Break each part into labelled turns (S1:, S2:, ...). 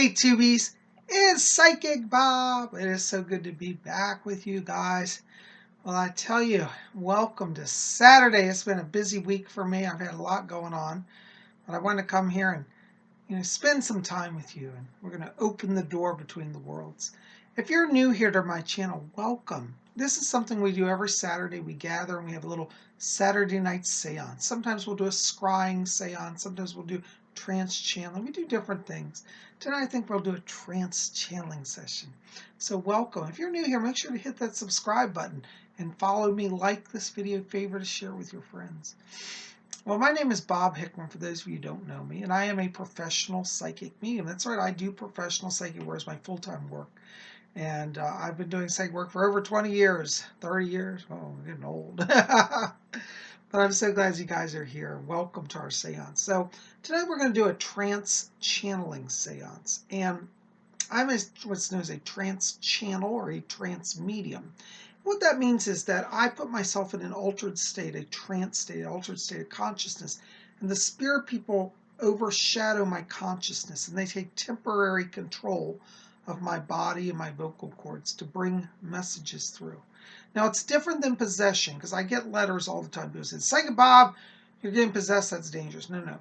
S1: Hey Tubies, it's Psychic Bob. It is so good to be back with you guys. Well, I tell you, welcome to Saturday. It's been a busy week for me. I've had a lot going on, but I wanted to come here and spend some time with you, and we're going to open the door between the worlds. If you're new here to my channel, welcome. This is something we do every Saturday. We gather and we have a little Saturday night seance. Sometimes we'll do a scrying seance. Sometimes we'll do trance channeling. We do different things. Tonight I think we'll do a trance channeling session. So welcome. If you're new here, make sure to hit that subscribe button and follow me, like this video, favorite, share with your friends. Well, my name is Bob Hickman, for those of you who don't know me, and I am a professional psychic medium. That's right, I do professional psychic work as my full-time work. And I've been doing psychic work for over 20 years, 30 years. Oh, I'm getting old. But I'm so glad you guys are here. Welcome to our seance. So tonight we're going to do a trance channeling seance. And I'm what's known as a trance channel or a trance medium. What that means is that I put myself in an altered state, a trance state, an altered state of consciousness, and the spirit people overshadow my consciousness, and they take temporary control of my body and my vocal cords to bring messages through. Now, it's different than possession, because I get letters all the time. People say, "Psychic Bob, you're getting possessed, that's dangerous." No.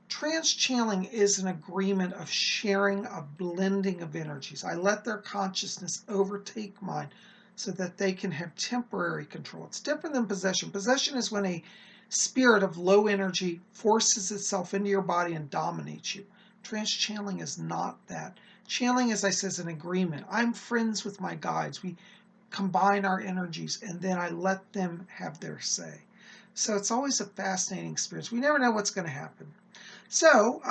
S1: Trance channeling is an agreement of sharing, a blending of energies. I let their consciousness overtake mine so that they can have temporary control. It's different than possession. Possession is when a spirit of low energy forces itself into your body and dominates you. Trance channeling is not that. Channeling, as I said, is an agreement. I'm friends with my guides. We combine our energies, and then I let them have their say. So it's always a fascinating experience. We never know what's going to happen. So,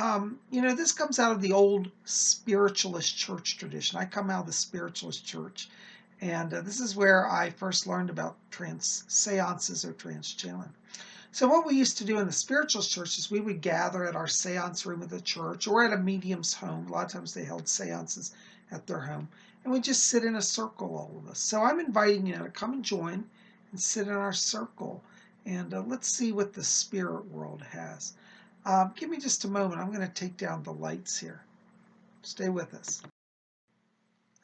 S1: this comes out of the old spiritualist church tradition. I come out of the spiritualist church, and this is where I first learned about trance seances or trance channeling. So what we used to do in the spiritualist church is we would gather at our seance room of the church or at a medium's home. A lot of times they held seances at their home, and we just sit in a circle, all of us. So I'm inviting you to come and join and sit in our circle, and let's see what the spirit world has. Give me just a moment. I'm going to take down the lights here. Stay with us.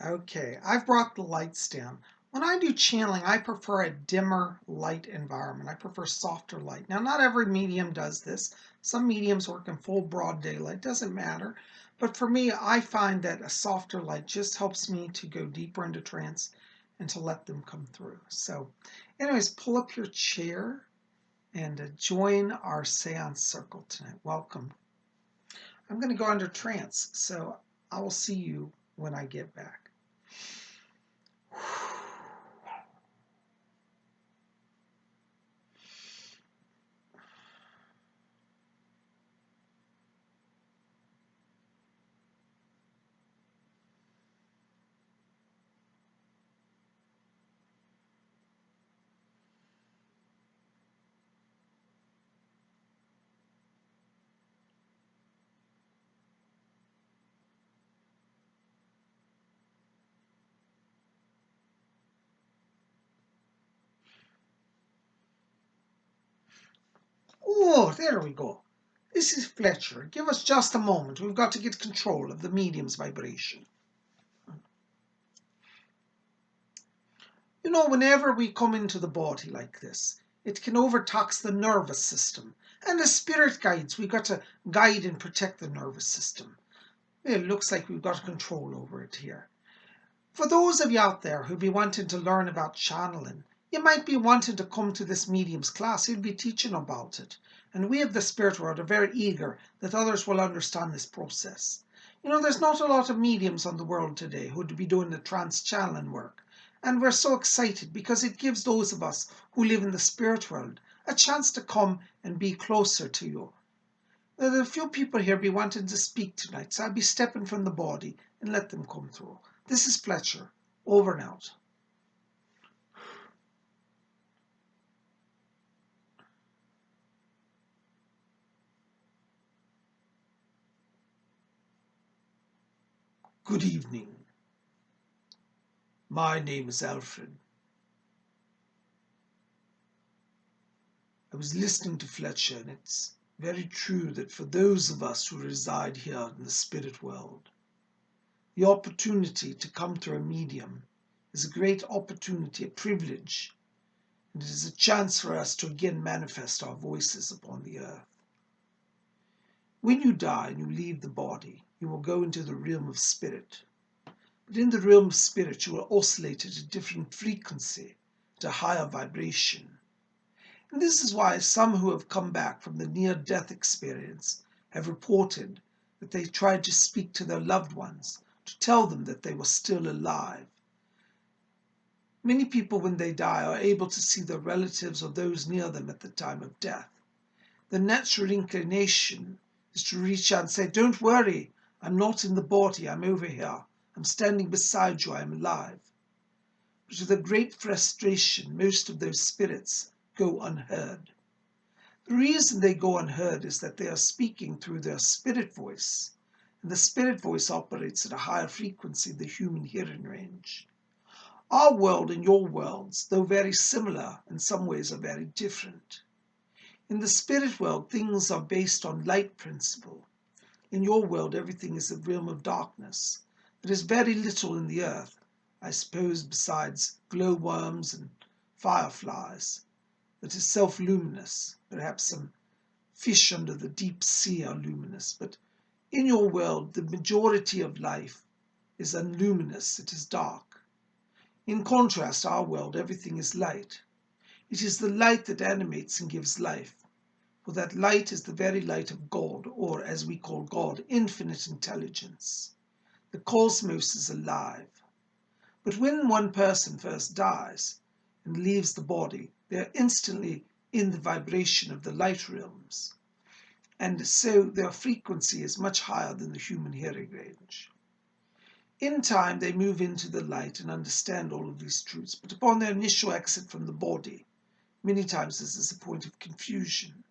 S1: Okay, I've brought the lights down. When I do channeling, I prefer a dimmer light environment. I prefer softer light. Now, not every medium does this. Some mediums work in full broad daylight. Doesn't matter. But for me, I find that a softer light just helps me to go deeper into trance and to let them come through. So, anyways, pull up your chair and join our seance circle tonight. Welcome. I'm going to go under trance, so I will see you when I get back. Oh, there we go. This is Fletcher. Give us just a moment. We've got to get control of the medium's vibration. Whenever we come into the body like this, it can overtax the nervous system. And as spirit guides, we've got to guide and protect the nervous system. It looks like we've got control over it here. For those of you out there who'd be wanting to learn about channeling, you might be wanting to come to this medium's class. He'll be teaching about it. And we of the spirit world are very eager that others will understand this process. There's not a lot of mediums on the world today who'd be doing the trance channeling work. And we're so excited because it gives those of us who live in the spirit world a chance to come and be closer to you. There are a few people here be wanting to speak tonight, so I'll be stepping from the body and let them come through. This is Fletcher. Over and out. Good evening. My name is Alfred. I was listening to Fletcher, and it's very true that for those of us who reside here in the spirit world, The opportunity to come through a medium is a great opportunity, a privilege, and it is a chance for us to again manifest our voices upon the earth. When you die and you leave the body, you will go into the realm of spirit. But in the realm of spirit, you will oscillate at a different frequency, at a higher vibration. And this is why some who have come back from the near-death experience have reported that they tried to speak to their loved ones, to tell them that they were still alive. Many people, when they die, are able to see their relatives or those near them at the time of death. The natural inclination is to reach out and say, "Don't worry, I'm not in the body, I'm over here. I'm standing beside you, I'm alive." But to the great frustration, most of those spirits go unheard. The reason they go unheard is that they are speaking through their spirit voice, and the spirit voice operates at a higher frequency than the human hearing range. Our world and your worlds, though very similar, in some ways are very different. In the spirit world, things are based on light principle. In your world, everything is a realm of darkness. There is very little in the earth, I suppose, besides glowworms and fireflies, that is self-luminous. Perhaps some fish under the deep sea are luminous, but in your world, the majority of life is unluminous, it is dark. In contrast, our world, everything is light. It is the light that animates and gives life. For that light is the very light of God, or as we call God, infinite intelligence. The cosmos is alive. But when one person first dies and leaves the body, they are instantly in the vibration of the light realms. And so their frequency is much higher than the human hearing range. In time, they move into the light and understand all of these truths. But upon their initial exit from the body, many times this is a point of confusion.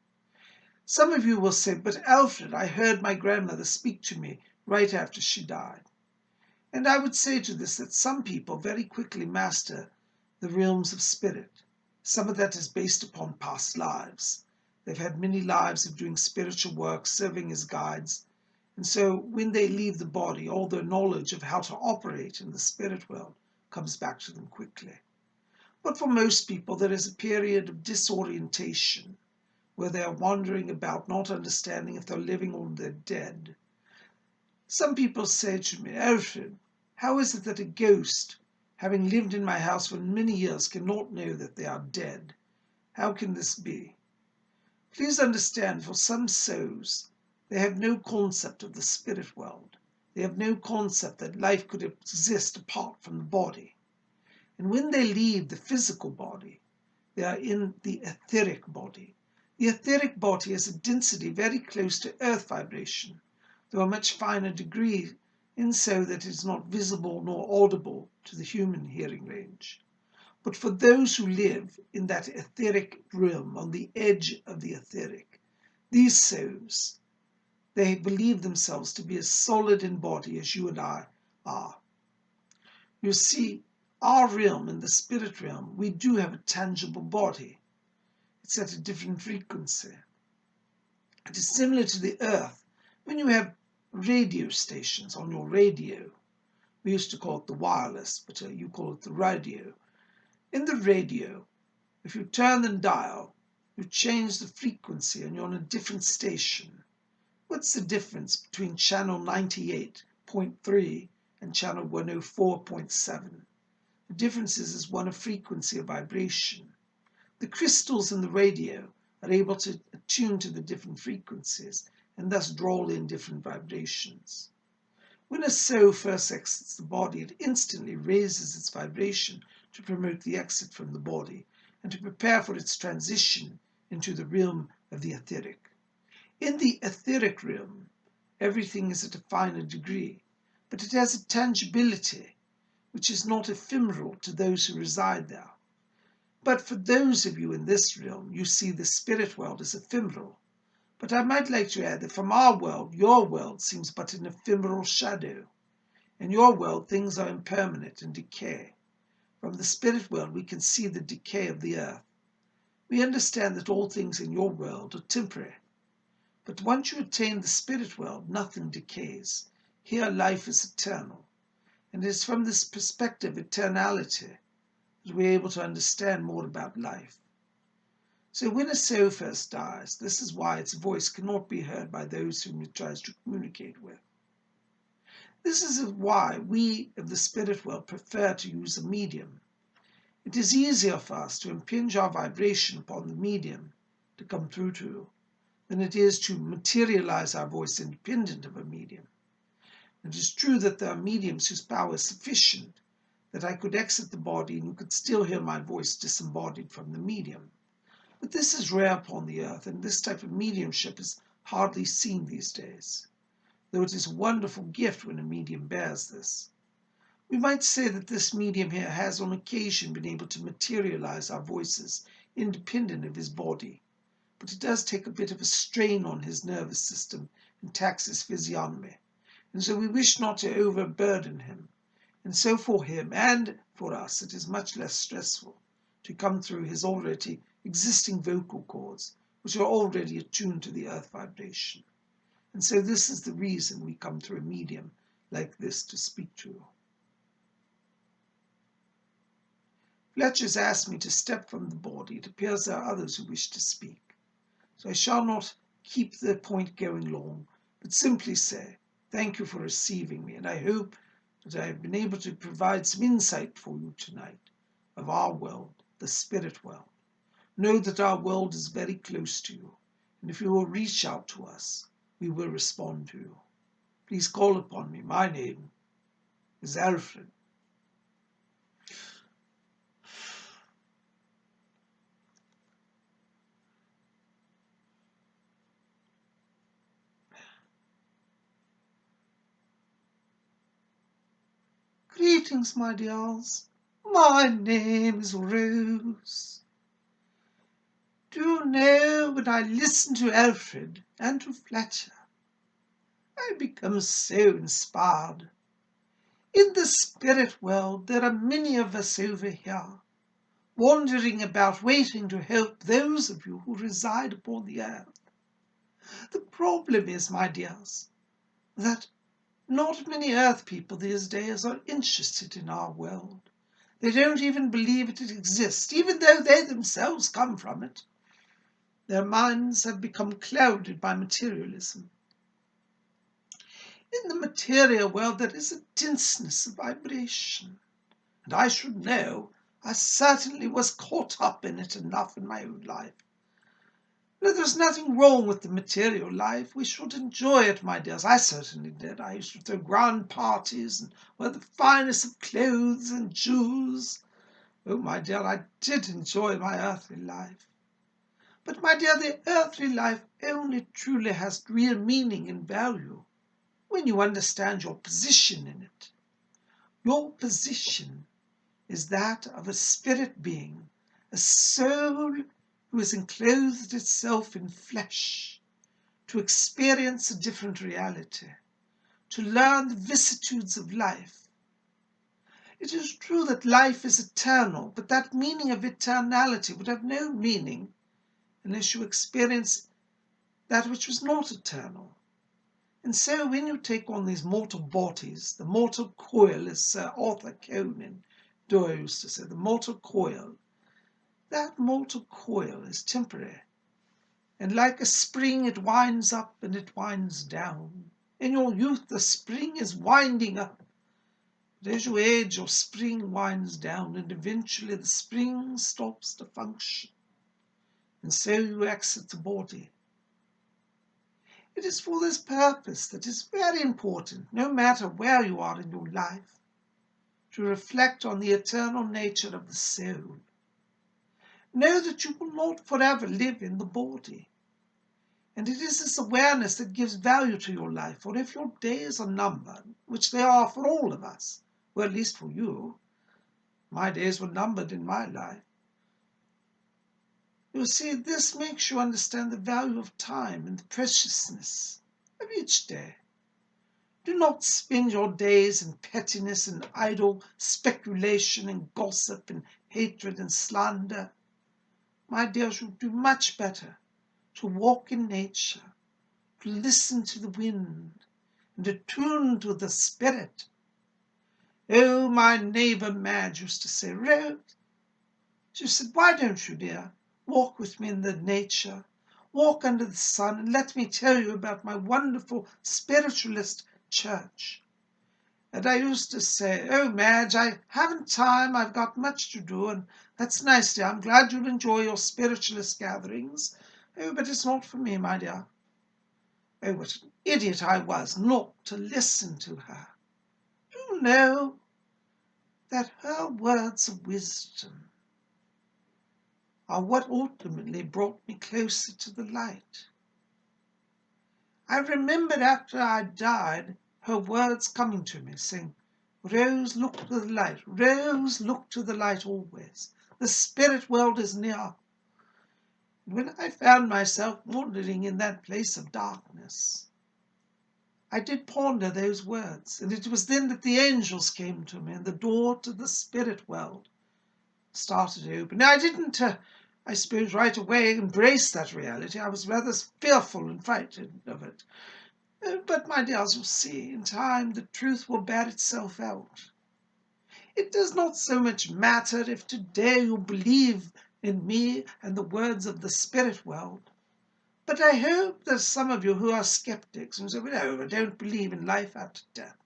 S1: Some of you will say, "But Alfred, I heard my grandmother speak to me right after she died." And I would say to this that some people very quickly master the realms of spirit. Some of that is based upon past lives. They've had many lives of doing spiritual work, serving as guides. And so when they leave the body, all their knowledge of how to operate in the spirit world comes back to them quickly. But for most people, there is a period of disorientation, where they are wandering about, not understanding if they're living or they're dead. Some people say to me, "Alfred, how is it that a ghost, having lived in my house for many years, cannot know that they are dead? How can this be?" Please understand, for some souls, they have no concept of the spirit world. They have no concept that life could exist apart from the body. And when they leave the physical body, they are in the etheric body. The etheric body has a density very close to earth vibration, though a much finer degree, in so that it is not visible nor audible to the human hearing range. But for those who live in that etheric realm, on the edge of the etheric, these souls, they believe themselves to be as solid in body as you and I are. You see, our realm, in the spirit realm, we do have a tangible body. It's at a different frequency. It is similar to the earth. When you have radio stations on your radio, we used to call it the wireless, but you call it the radio. In the radio, if you turn the dial, you change the frequency and you're on a different station. What's the difference between channel 98.3 and channel 104.7? The difference is one of frequency of vibration. The crystals in the radio are able to attune to the different frequencies and thus draw in different vibrations. When a soul first exits the body, it instantly raises its vibration to promote the exit from the body and to prepare for its transition into the realm of the etheric. In the etheric realm, everything is at a finer degree, but it has a tangibility which is not ephemeral to those who reside there. But for those of you in this realm, you see the spirit world as ephemeral. But I might like to add that from our world, your world seems but an ephemeral shadow. In your world, things are impermanent and decay. From the spirit world, we can see the decay of the earth. We understand that all things in your world are temporary. But once you attain the spirit world, nothing decays. Here, life is eternal. And it is from this perspective of eternality that we are able to understand more about life. So when a soul first dies, this is why its voice cannot be heard by those whom it tries to communicate with. This is why we of the spirit world prefer to use a medium. It is easier for us to impinge our vibration upon the medium to come through to than it is to materialize our voice independent of a medium. It is true that there are mediums whose power is sufficient that I could exit the body and you could still hear my voice disembodied from the medium. But this is rare upon the earth, and this type of mediumship is hardly seen these days, though it is a wonderful gift when a medium bears this. We might say that this medium here has on occasion been able to materialize our voices independent of his body, but it does take a bit of a strain on his nervous system and tax his physiognomy, and so we wish not to overburden him, and so for him and for us it is much less stressful to come through his already existing vocal cords, which are already attuned to the earth vibration. And so this is the reason we come through a medium like this to speak to you. Fletcher's asked me to step from the body. It appears there are others who wish to speak. So I shall not keep the point going long, but simply say, thank you for receiving me, and I hope that I have been able to provide some insight for you tonight of our world, the spirit world. Know that our world is very close to you, and if you will reach out to us, we will respond to you. Please call upon me. My name is Alfred. Greetings, my dears. My name is Rose. Do you know, when I listen to Alfred and to Fletcher, I become so inspired. In the spirit world, there are many of us over here, wandering about waiting to help those of you who reside upon the earth. The problem is, my dears, that not many earth people these days are interested in our world. They don't even believe it exists, even though they themselves come from it. Their minds have become clouded by materialism. In the material world there is a denseness of vibration, and I should know. I certainly was caught up in it enough in my own life. No, there's nothing wrong with the material life. We should enjoy it, my dears. I certainly did. I used to throw grand parties and wear the finest of clothes and jewels. Oh, my dear, I did enjoy my earthly life. But, my dear, the earthly life only truly has real meaning and value when you understand your position in it. Your position is that of a spirit being, a soul who has enclosed itself in flesh to experience a different reality, to learn the vicissitudes of life. It is true that life is eternal, but that meaning of eternality would have no meaning unless you experience that which was not eternal. And so when you take on these mortal bodies, the mortal coil, as Sir Arthur Conan Doyle used to say, the mortal coil, that mortal coil is temporary. And like a spring, it winds up and it winds down. In your youth, the spring is winding up. But as you age, your spring winds down, and eventually the spring stops to function. And so you exit the body. It is for this purpose that it is very important, no matter where you are in your life, to reflect on the eternal nature of the soul. Know that you will not forever live in the body. And it is this awareness that gives value to your life, for if your days are numbered, which they are for all of us, well, at least for you, my days were numbered in my life. You see, this makes you understand the value of time and the preciousness of each day. Do not spend your days in pettiness and idle speculation and gossip and hatred and slander. My dears, you do much better to walk in nature, to listen to the wind, and to tune to the spirit. Oh, my neighbour Madge used to say, Rose, she said, why don't you, dear, walk with me in the nature, walk under the sun, and let me tell you about my wonderful spiritualist church. And I used to say, oh, Madge, I haven't time, I've got much to do, and that's nice, dear, I'm glad you'll enjoy your spiritualist gatherings. Oh, but it's not for me, my dear. Oh, what an idiot I was not to listen to her. You know that her words of wisdom are what ultimately brought me closer to the light. I remembered after I died her words coming to me, saying, Rose, look to the light. Rose, look to the light always. The spirit world is near. And when I found myself wandering in that place of darkness, I did ponder those words, and it was then that the angels came to me and the door to the spirit world started open. Now, I didn't, I suppose, right away embrace that reality. I was rather fearful and frightened of it. But, my dears, you'll see, in time the truth will bear itself out. It does not so much matter if today you believe in me and the words of the spirit world. But I hope there's some of you who are skeptics and say, no, I don't believe in life after death.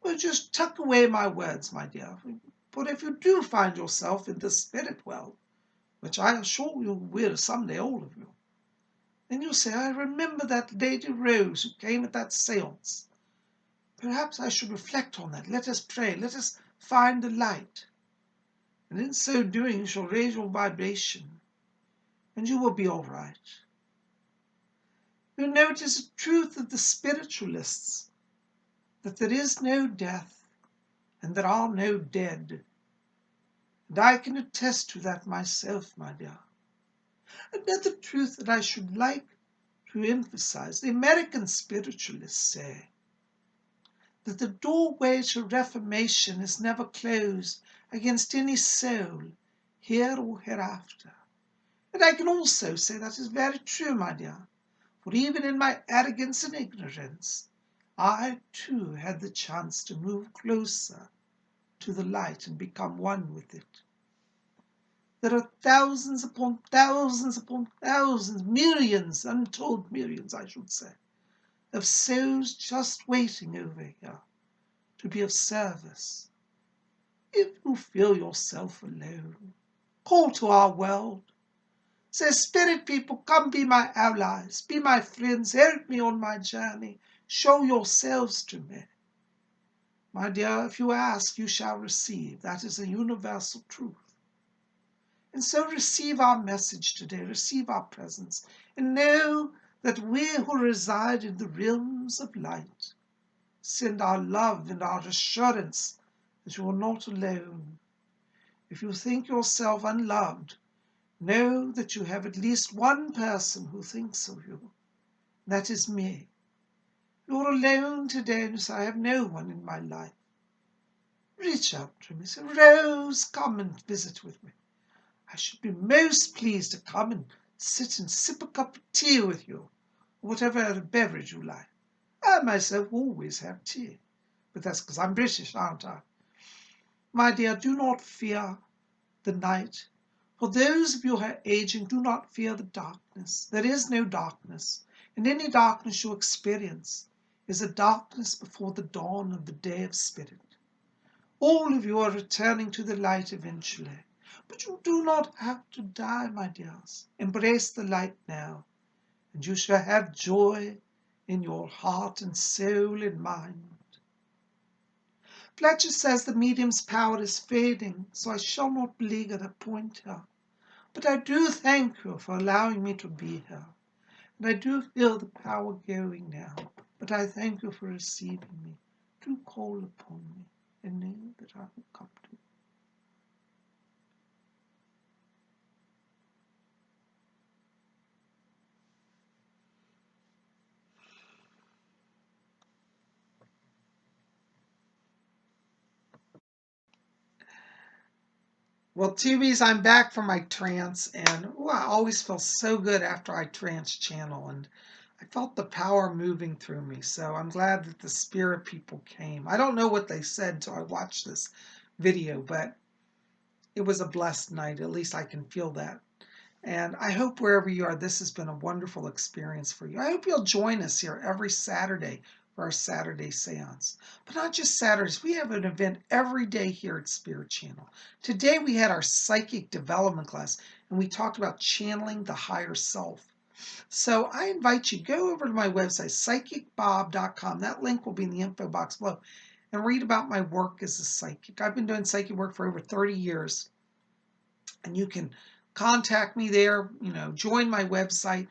S1: Well, just tuck away my words, my dear. For if you do find yourself in the spirit world, which I assure you will someday, all of you, then you'll say, I remember that Lady Rose who came at that seance. Perhaps I should reflect on that. Let us pray. Let us find the light. And in so doing, you shall raise your vibration, and you will be all right. You know, it is a truth of the spiritualists that there is no death and there are no dead. And I can attest to that myself, my dear. Another truth that I should like to emphasize, the American spiritualists say that the doorway to reformation is never closed against any soul, here or hereafter. And I can also say that is very true, my dear, for even in my arrogance and ignorance, I too had the chance to move closer to the light and become one with it. There are thousands upon thousands upon thousands, millions, untold millions, I should say, of souls just waiting over here to be of service. If you feel yourself alone, call to our world. Say, spirit people, come be my allies, be my friends, help me on my journey, show yourselves to me. My dear, if you ask, you shall receive. That is a universal truth. And so receive our message today, receive our presence, and know that we who reside in the realms of light send our love and our assurance that you are not alone. If you think yourself unloved, know that you have at least one person who thinks of you. That is me. You're alone today and you say, I have no one in my life. Reach out to me. Say, Rose, come and visit with me. I should be most pleased to come and sit and sip a cup of tea with you, or whatever beverage you like. I myself always have tea, but that's because I'm British, aren't I? My dear, do not fear the night. For those of you who are aging, do not fear the darkness. There is no darkness, and any darkness you experience is a darkness before the dawn of the day of spirit. All of you are returning to the light eventually. But you do not have to die, my dears. Embrace the light now, and you shall have joy in your heart and soul and mind. Fletcher says the medium's power is fading, so I shall not beleaguer the point here. But I do thank you for allowing me to be here, and I do feel the power going now. But I thank you for receiving me. Do call upon me, and know that I will come to you. Well, TVs, I'm back from my trance, and I always feel so good after I trance channel, and I felt the power moving through me. So I'm glad that the spirit people came. I don't know what they said until I watched this video, but it was a blessed night. At least I can feel that. And I hope wherever you are, this has been a wonderful experience for you. I hope you'll join us here every Saturday for our Saturday seance. But not just Saturdays, we have an event every day here at Spirit Channel. Today we had our psychic development class, and we talked about channeling the higher self. So I invite you, go over to my website, PsychicBob.com. That link will be in the info box below, and read about my work as a psychic. I've been doing psychic work for over 30 years, and you can contact me there, join my website,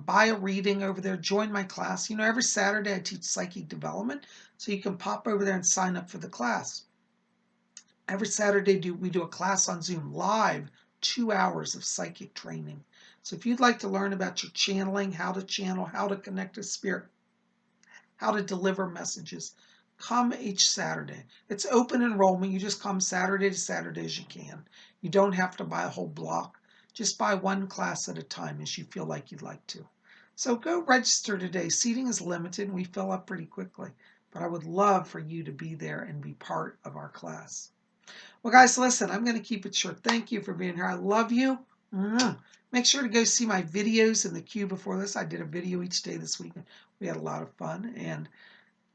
S1: buy a reading over there, join my class. Every Saturday I teach psychic development, so you can pop over there and sign up for the class. Every Saturday we do a class on Zoom live, 2 hours of psychic training. So if you'd like to learn about your channeling, how to channel, how to connect to spirit, how to deliver messages, come each Saturday. It's open enrollment. You just come Saturday to Saturday as you can. You don't have to buy a whole block. Just buy one class at a time as you feel like you'd like to. So go register today. Seating is limited and we fill up pretty quickly. But I would love for you to be there and be part of our class. Well, guys, listen, I'm going to keep it short. Thank you for being here. I love you. Make sure to go see my videos in the queue before this. I did a video each day this weekend. We had a lot of fun. And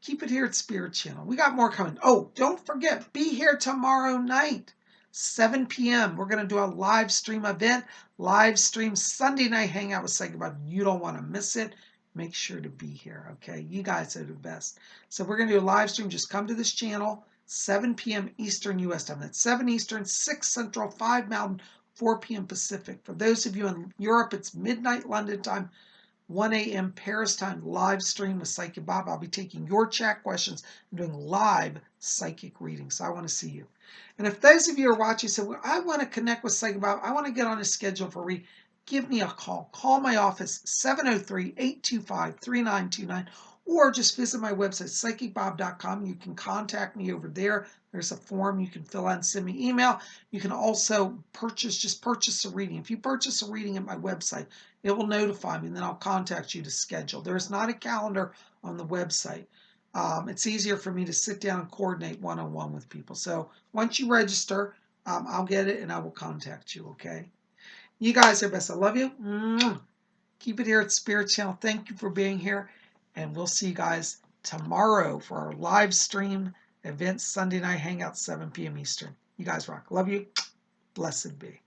S1: keep it here at Spirit Channel. We got more coming. Oh, don't forget, be here tomorrow night, 7 p.m. We're going to do a live stream event, live stream Sunday night hangout with PsychicBob. You don't want to miss it. Make sure to be here, okay? You guys are the best. So we're going to do a live stream. Just come to this channel, 7 p.m. Eastern U.S. time. That's 7 Eastern, 6 Central, 5 Mountain, 4 p.m. Pacific. For those of you in Europe, it's midnight London time, 1 a.m. Paris time, live stream with Psychic Bob. I'll be taking your chat questions and doing live psychic readings. So I want to see you. And if those of you are watching say, well, I want to connect with Psychic Bob, I want to get on a schedule for read, give me a call. Call my office, 703-825-3929, or just visit my website, PsychicBob.com. You can contact me over there. There's a form you can fill out and send me email. You can also purchase a reading. If you purchase a reading at my website, it will notify me, and then I'll contact you to schedule. There's not a calendar on the website. It's easier for me to sit down and coordinate one-on-one with people. So once you register, I'll get it, and I will contact you, okay? You guys are best. I love you. Keep it here at Spirit Channel. Thank you for being here, and we'll see you guys tomorrow for our live stream event, Sunday night hangout, 7 p.m. Eastern. You guys rock. Love you. Blessed be.